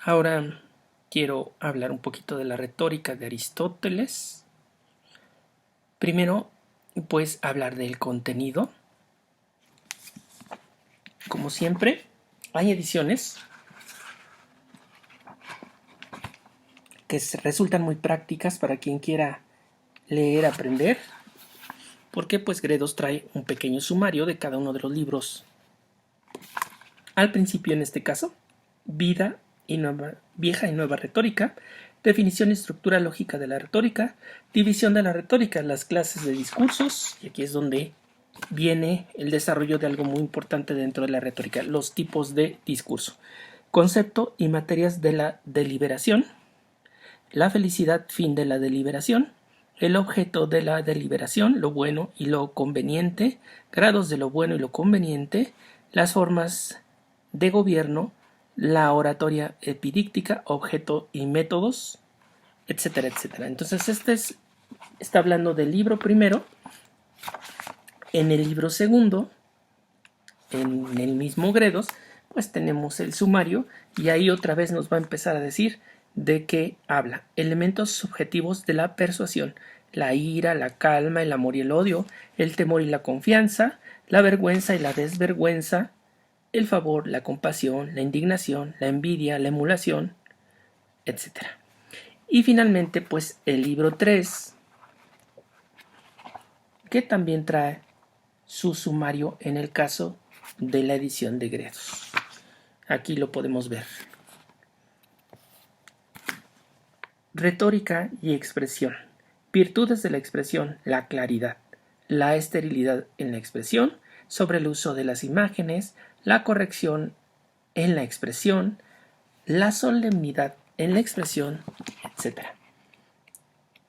Ahora quiero hablar un poquito de la retórica de Aristóteles. Primero, pues hablar del contenido. Como siempre, hay ediciones que resultan muy prácticas para quien quiera leer, aprender, porque pues Gredos trae un pequeño sumario de cada uno de los libros. Al principio, en este caso, Vieja y nueva retórica, definición y estructura lógica de la retórica, división de la retórica, las clases de discursos, y aquí es donde viene el desarrollo de algo muy importante dentro de la retórica, los tipos de discurso, concepto y materias de la deliberación, la felicidad, fin de la deliberación, el objeto de la deliberación, lo bueno y lo conveniente, grados de lo bueno y lo conveniente, las formas de gobierno, la oratoria epidíctica, objeto y métodos, etcétera, etcétera. Entonces está hablando del libro primero. En el libro segundo, en el mismo Gredos, pues tenemos el sumario y ahí otra vez nos va a empezar a decir de qué habla. Elementos subjetivos de la persuasión: la ira, la calma, el amor y el odio, el temor y la confianza, la vergüenza y la desvergüenza, el favor, la compasión, la indignación, la envidia, la emulación, etc. Y finalmente, pues el libro 3, que también trae su sumario en el caso de la edición de Gredos. Aquí lo podemos ver. Retórica y expresión. Virtudes de la expresión: la claridad, la esterilidad en la expresión, sobre el uso de las imágenes, la corrección en la expresión, la solemnidad en la expresión, etc.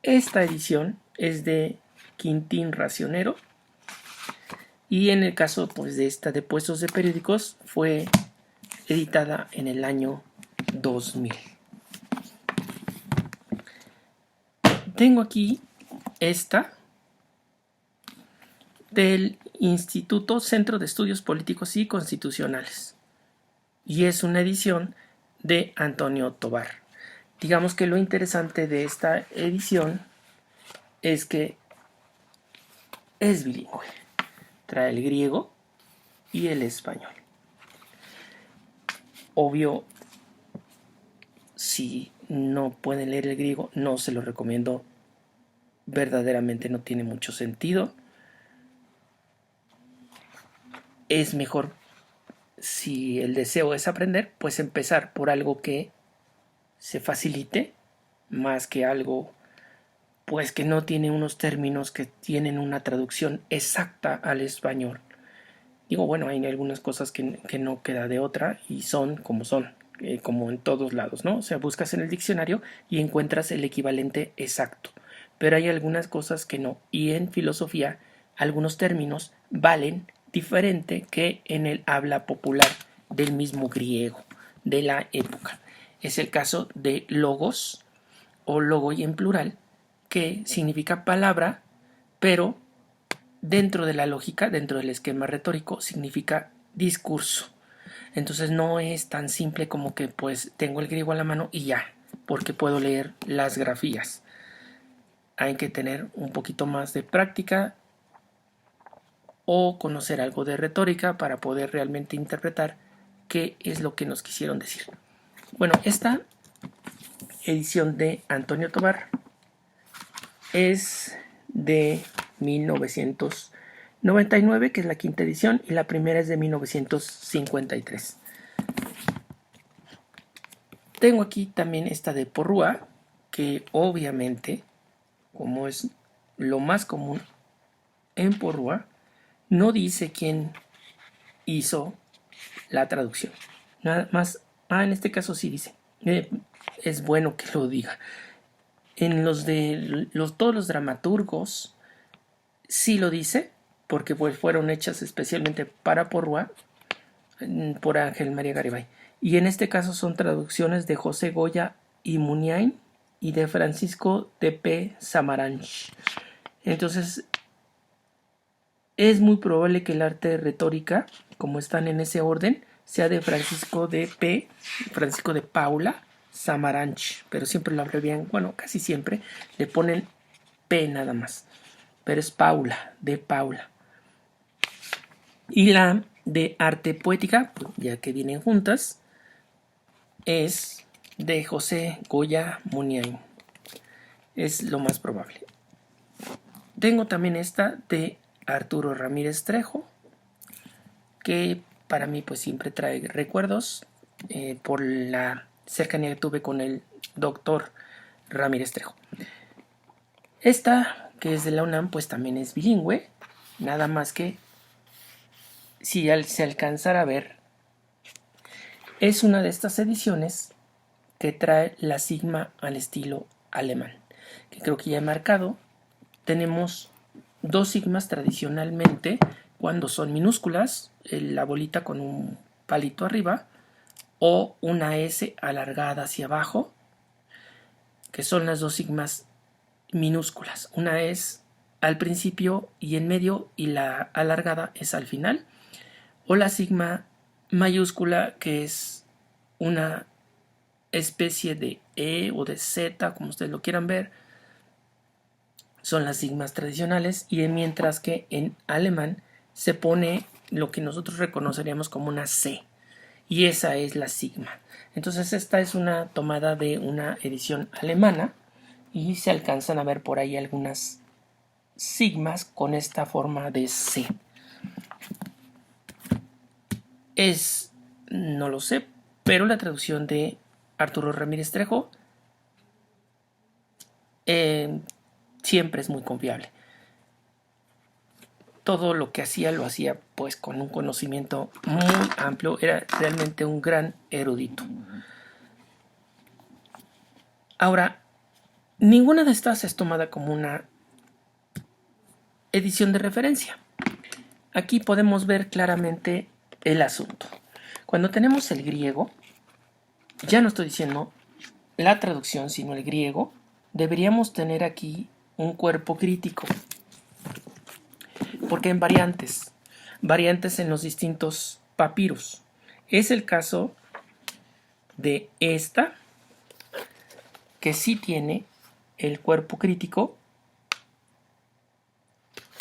Esta edición es de Quintín Racionero y en el caso pues de esta de Puestos de Periódicos fue editada en el año 2000. Tengo aquí esta del Instituto Centro de Estudios Políticos y Constitucionales y es una edición de Antonio Tobar. Digamos que lo interesante de esta edición es que es bilingüe, trae el griego y el español. Obvio, si no pueden leer el griego, no se lo recomiendo, verdaderamente no tiene mucho sentido. Es mejor, si el deseo es aprender, pues empezar por algo que se facilite, más que algo pues que no tiene unos términos que tienen una traducción exacta al español. Digo, bueno, hay algunas cosas que no queda de otra y son, como en todos lados, ¿no? O sea, buscas en el diccionario y encuentras el equivalente exacto, pero hay algunas cosas que no, y en filosofía algunos términos valen diferente que en el habla popular del mismo griego de la época. Es el caso de logos o logo y en plural, que significa palabra, pero dentro de la lógica, dentro del esquema retórico, significa discurso. Entonces no es tan simple como que pues tengo el griego a la mano y ya, porque puedo leer las grafías. Hay que tener un poquito más de práctica o conocer algo de retórica para poder realmente interpretar qué es lo que nos quisieron decir. Bueno, esta edición de Antonio Tobar es de 1999, que es la quinta edición, y la primera es de 1953. Tengo aquí también esta de Porrúa, que obviamente, como es lo más común en Porrúa, no dice quién hizo la traducción. Nada más, en este caso sí dice. Es bueno que lo diga. En los de todos los dramaturgos sí lo dice, porque pues fueron hechas especialmente para Porrúa por Ángel María Garibay. Y en este caso son traducciones de José Goya y Muniain y de Francisco de P. Samaranch. Entonces, es muy probable que el arte de retórica, como están en ese orden, sea de Francisco de Paula Samaranch, pero siempre lo abrevian, bueno, casi siempre le ponen P nada más, pero es Paula, de Paula. Y la de arte poética, pues, ya que vienen juntas, es de José Goya Muniain. Es lo más probable. Tengo también esta de Arturo Ramírez Trejo, que para mí pues siempre trae recuerdos por la cercanía que tuve con el doctor Ramírez Trejo. Esta, que es de la UNAM, pues también es bilingüe, nada más que si se alcanzara a ver, es una de estas ediciones que trae la sigma al estilo alemán, que creo que ya he marcado. Tenemos dos sigmas tradicionalmente cuando son minúsculas, la bolita con un palito arriba, o una S alargada hacia abajo, que son las dos sigmas minúsculas. Una es al principio y en medio, y la alargada es al final, o la sigma mayúscula, que es una especie de E o de Z, como ustedes lo quieran ver. Son las sigmas tradicionales, y mientras que en alemán se pone lo que nosotros reconoceríamos como una C, y esa es la sigma. Entonces esta es una tomada de una edición alemana, y se alcanzan a ver por ahí algunas sigmas con esta forma de C. No lo sé, pero la traducción de Arturo Ramírez Trejo siempre es muy confiable. Todo lo que hacía lo hacía pues con un conocimiento muy amplio, era realmente un gran erudito. Ahora, ninguna de estas es tomada como una edición de referencia. Aquí podemos ver claramente el asunto. Cuando tenemos el griego, ya no estoy diciendo la traducción, sino el griego, deberíamos tener aquí un cuerpo crítico. Porque en variantes en los distintos papiros. Es el caso de esta, que sí tiene el cuerpo crítico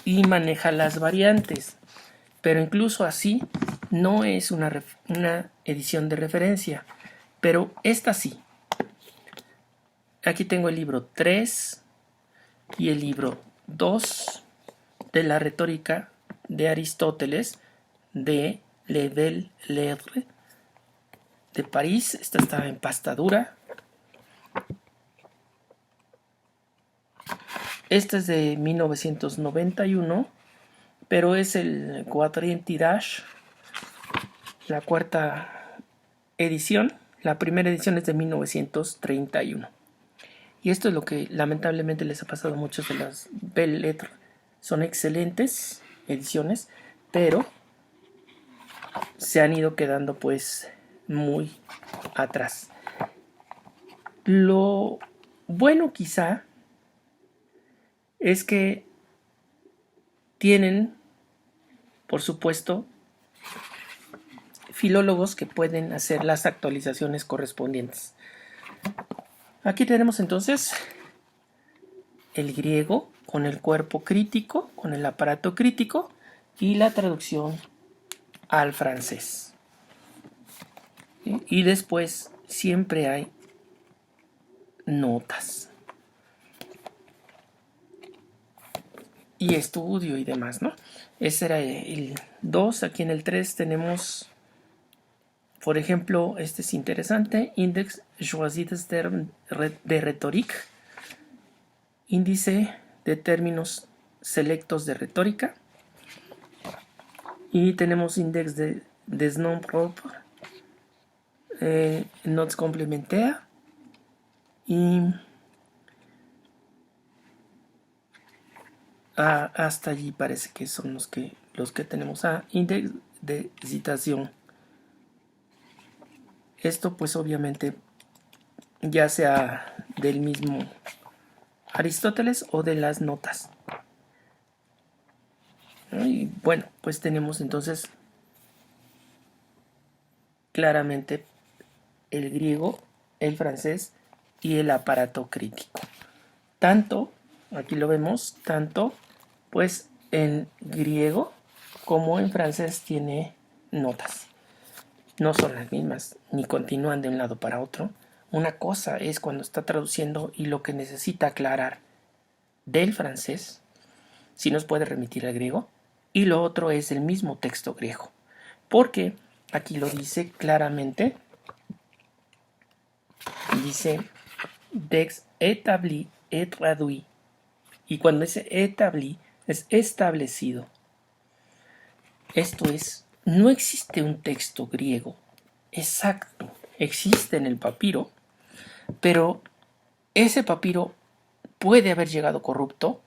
y maneja las variantes, pero incluso así no es una edición de referencia, pero esta sí. Aquí tengo el libro 3 y el libro 2 de la retórica de Aristóteles de Ledel Ledre de París. Esta está en pasta dura. Esta es de 1991, pero es el quatrième tirage, la cuarta edición. La primera edición es de 1931. Y esto es lo que lamentablemente les ha pasado a muchos de las Belles Lettres. Son excelentes ediciones, pero se han ido quedando pues muy atrás. Lo bueno quizá es que tienen, por supuesto, filólogos que pueden hacer las actualizaciones correspondientes. Aquí tenemos entonces el griego con el cuerpo crítico, con el aparato crítico, y la traducción al francés. Y después siempre hay notas y estudio y demás, ¿no? Ese era el 2. Aquí en el 3 tenemos, por ejemplo, este es interesante: Index choisi des termes de rhétorique, índice de términos selectos de retórica. Y tenemos Index des noms propres, notes complémentaires, y hasta allí parece que son los que tenemos. Index de citación. Esto pues obviamente ya sea del mismo Aristóteles o de las notas. Y bueno, pues tenemos entonces claramente el griego, el francés y el aparato crítico. Tanto, aquí lo vemos, tanto pues en griego como en francés tiene notas. No son las mismas, ni continúan de un lado para otro. Una cosa es cuando está traduciendo y lo que necesita aclarar del francés, si nos puede remitir al griego, y lo otro es el mismo texto griego. Porque aquí lo dice claramente, dice Dex établi et traduit. Y cuando dice établi es establecido. Esto es, no existe un texto griego exacto. Existe en el papiro, pero ese papiro puede haber llegado corrupto.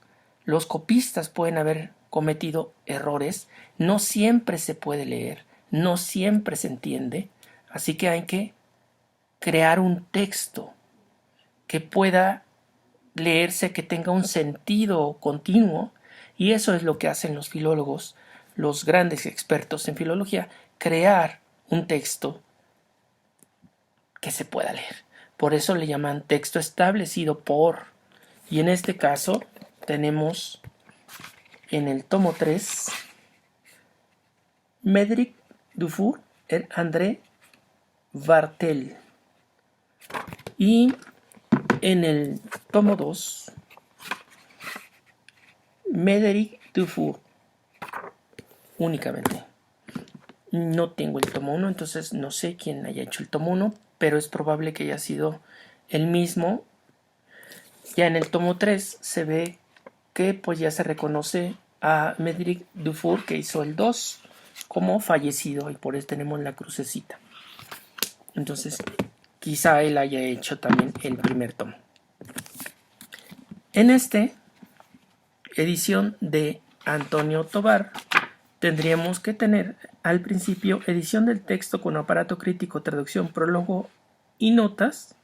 Los copistas pueden haber cometido errores. No siempre se puede leer. No siempre se entiende. Así que hay que crear un texto que pueda leerse, que tenga un sentido continuo, y eso es lo que hacen los filólogos, los grandes expertos en filología, crear un texto que se pueda leer. Por eso le llaman texto establecido por, y en este caso tenemos en el tomo 3 Médéric Dufour et André Vartel, y en el tomo 2 Médéric Dufour únicamente. No tengo el tomo 1, entonces no sé quién haya hecho el tomo 1, pero es probable que haya sido el mismo. Ya en el tomo 3 se ve que pues ya se reconoce a Médéric Dufour, que hizo el 2, como fallecido, y por eso tenemos la crucecita. Entonces quizá él haya hecho también el primer tomo. En este edición de Antonio Tovar tendríamos que tener al principio edición del texto con aparato crítico, traducción, prólogo y notas.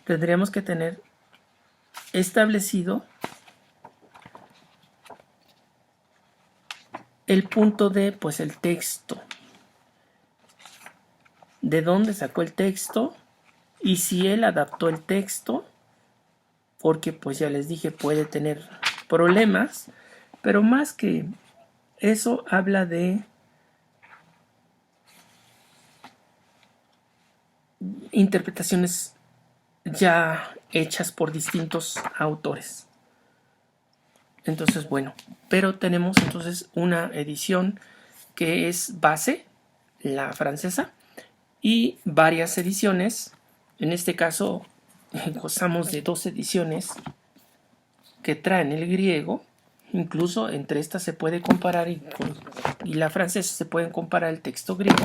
Tendríamos que tener establecido el punto de pues el texto, de dónde sacó el texto y si él adaptó el texto, porque pues ya les dije puede tener problemas, pero más que eso habla de interpretaciones ya hechas por distintos autores. Entonces, bueno, pero tenemos entonces una edición que es base, la francesa, y varias ediciones. En este caso, gozamos de 2 ediciones que traen el griego. Incluso entre estas se puede comparar y la francesa se pueden comparar el texto griego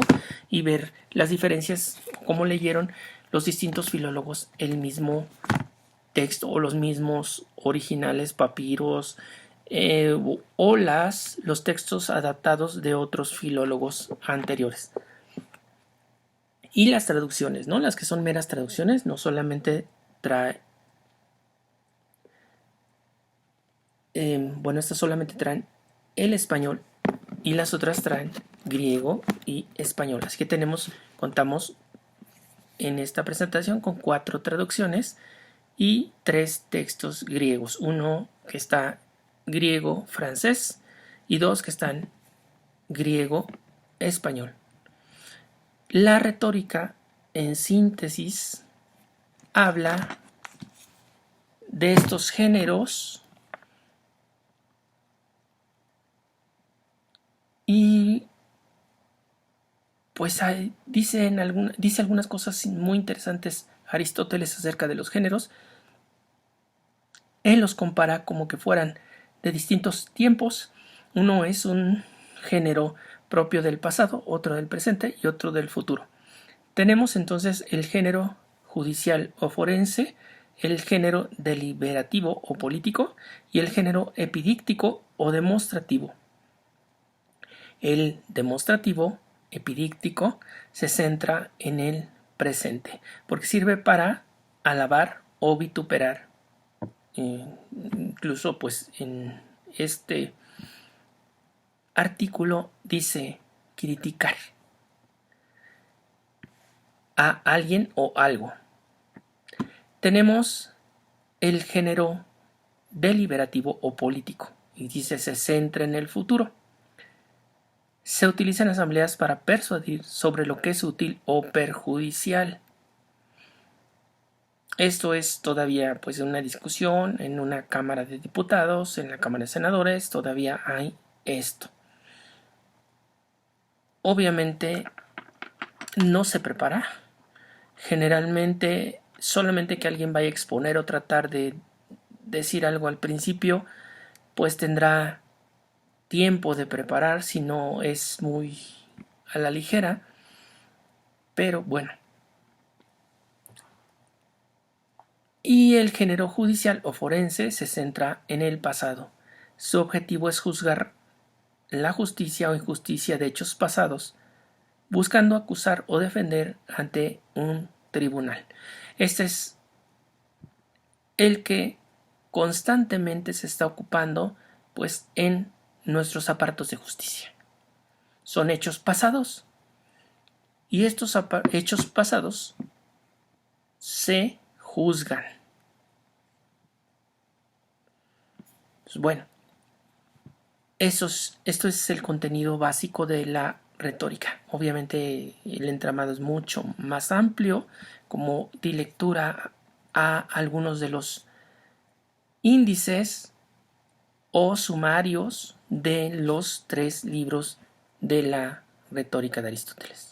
y ver las diferencias, cómo leyeron los distintos filólogos el mismo texto o los mismos originales papiros, o los textos adaptados de otros filólogos anteriores. Y las traducciones, ¿no? Las que son meras traducciones, no solamente estas solamente traen el español y las otras traen griego y español. Así que contamos en esta presentación con 4 traducciones y 3 textos griegos. Uno que está griego-francés y 2 que están griego-español. La retórica, en síntesis, habla de estos géneros y pues dice algunas cosas muy interesantes Aristóteles acerca de los géneros. Él los compara como que fueran de distintos tiempos. Uno es un género propio del pasado, otro del presente y otro del futuro. Tenemos entonces el género judicial o forense, el género deliberativo o político y el género epidíctico o demostrativo. El demostrativo epidíctico se centra en el presente, porque sirve para alabar o vituperar. Incluso pues en este artículo dice criticar. a alguien o algo. Tenemos el género deliberativo o político, y dice se centra en el futuro. Se utiliza en asambleas para persuadir sobre lo que es útil o perjudicial. Esto es todavía pues una discusión en una Cámara de Diputados, en la Cámara de Senadores, todavía hay esto. Obviamente no se prepara. Generalmente solamente que alguien vaya a exponer o tratar de decir algo al principio, pues tendrá tiempo de preparar, si no es muy a la ligera. Pero bueno. Y el género judicial o forense se centra en el pasado. Su objetivo es juzgar la justicia o injusticia de hechos pasados, buscando acusar o defender ante un tribunal. Este es el que constantemente se está ocupando pues en nuestros aparatos de justicia. Son hechos pasados y estos hechos pasados se juzgan. Pues bueno, esto es el contenido básico de la retórica. Obviamente el entramado es mucho más amplio, como di lectura a algunos de los índices o sumarios de los 3 libros de la retórica de Aristóteles.